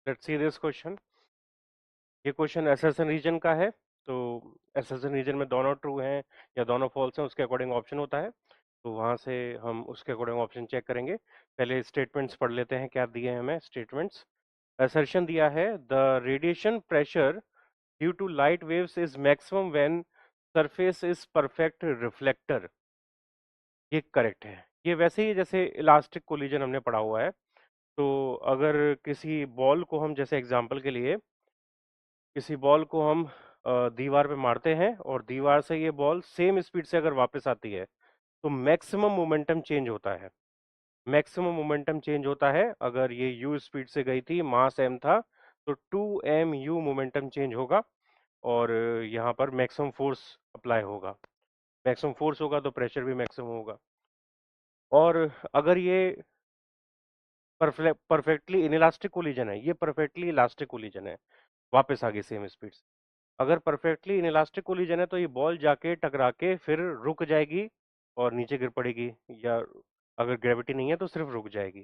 Let's see this question. ये question assertion reason का है। तो एसर्शन रीजन में दोनों ट्रू हैं या दोनों फॉल्स हैं, उसके अकॉर्डिंग ऑप्शन होता है। तो वहां से हम उसके अकॉर्डिंग ऑप्शन चेक करेंगे। पहले स्टेटमेंट्स पढ़ लेते हैं, क्या दिए हैं हमें स्टेटमेंट्स। असर्शन दिया है the radiation pressure due to light waves is maximum when surface is perfect reflector. ये करेक्ट है। ये वैसे ही जैसे इलास्टिक कोलिजन हमने पढ़ा हुआ है। तो अगर किसी बॉल को हम, जैसे एग्जांपल के लिए किसी बॉल को हम दीवार पे मारते हैं और दीवार से ये बॉल सेम स्पीड से अगर वापस आती है तो मैक्सिमम मोमेंटम चेंज होता है। मैक्सिमम मोमेंटम चेंज होता है। अगर ये u स्पीड से गई थी, मास m था, तो 2mu मोमेंटम चेंज होगा। और यहाँ पर मैक्सिमम फोर्स अप्लाई होगा। मैक्सिमम फोर्स होगा तो प्रेशर भी मैक्सिमम होगा। और अगर ये परफेक्टली इनइलास्टिक कोलिजन है, ये परफेक्टली इलास्टिक कोलिजन है, वापस आ गई सेम स्पीड से। अगर परफेक्टली इनइलास्टिक कोलिजन है तो ये बॉल जाके टकरा के फिर रुक जाएगी और नीचे गिर पड़ेगी, या अगर ग्रेविटी नहीं है तो सिर्फ रुक जाएगी।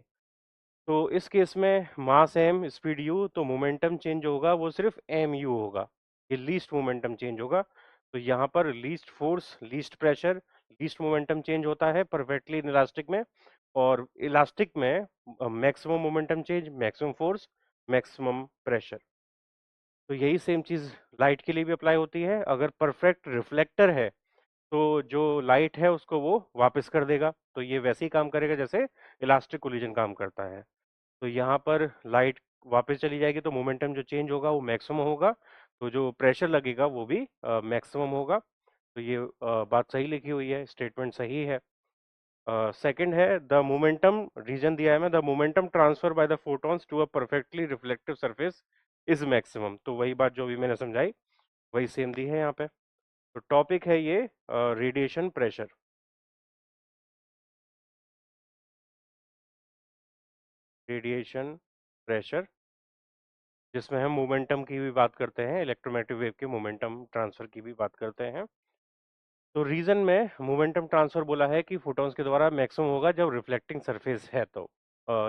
तो इस केस में मास m स्पीड u, तो मोमेंटम चेंज होगा वो सिर्फ mu होगा। ये लीस्ट मोमेंटम चेंज होगा। तो यहाँ पर least force, least pressure, least momentum change होता है परफेक्टली इलास्टिक में। और इलास्टिक में maximum momentum change, maximum force, maximum pressure. तो यही सेम चीज लाइट के लिए भी अप्लाई होती है। अगर परफेक्ट रिफ्लेक्टर है तो जो लाइट है उसको वो वापस कर देगा। तो ये वैसे ही काम करेगा जैसे इलास्टिक कोलिजन काम करता है। तो यहाँ पर लाइट वापस चली जाएगी तो मोमेंटम जो चेंज होगा वो मैक्सिमम होगा। तो जो प्रेशर लगेगा वो भी मैक्सिमम होगा। तो ये बात सही लिखी हुई है, स्टेटमेंट सही है। सेकंड है द मोमेंटम, रीजन दिया है मैं, the momentum transfer by the photons to a perfectly reflective surface is maximum. तो वही बात जो भी मैंने समझाई वही सेम दी है यहाँ पे। तो टॉपिक है ये रेडिएशन प्रेशर। रेडिएशन प्रेशर, जिसमें हम मोमेंटम की भी बात करते हैं, इलेक्ट्रोमैग्नेटिक वेव के मोमेंटम ट्रांसफर की भी बात करते हैं। तो रीजन में मोमेंटम ट्रांसफर बोला है कि फोटॉन्स के द्वारा मैक्सिमम होगा जब रिफ्लेक्टिंग सरफेस है। तो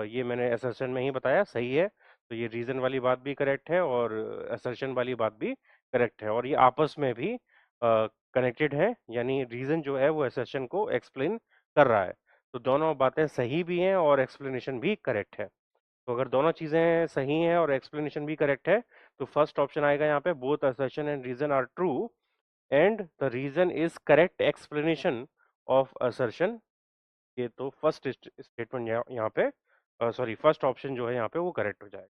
ये मैंने असर्शन में ही बताया, सही है। तो ये रीजन वाली बात भी करेक्ट है और असर्शन वाली बात भी करेक्ट है, और ये आपस में भी कनेक्टेड है। यानी रीजन जो है वो असर्शन को एक्सप्लेन कर रहा है। तो दोनों बातें सही भी हैं और एक्सप्लेनेशन भी करेक्ट है। तो अगर दोनों चीजें सही हैं और एक्सप्लेनेशन भी करेक्ट है तो फर्स्ट ऑप्शन आएगा यहाँ पे, both assertion and reason are true and the reason is correct explanation of assertion. ये तो फर्स्ट स्टेटमेंट यहाँ पे, सॉरी, फर्स्ट ऑप्शन जो है यहाँ पे वो करेक्ट हो जाएगा।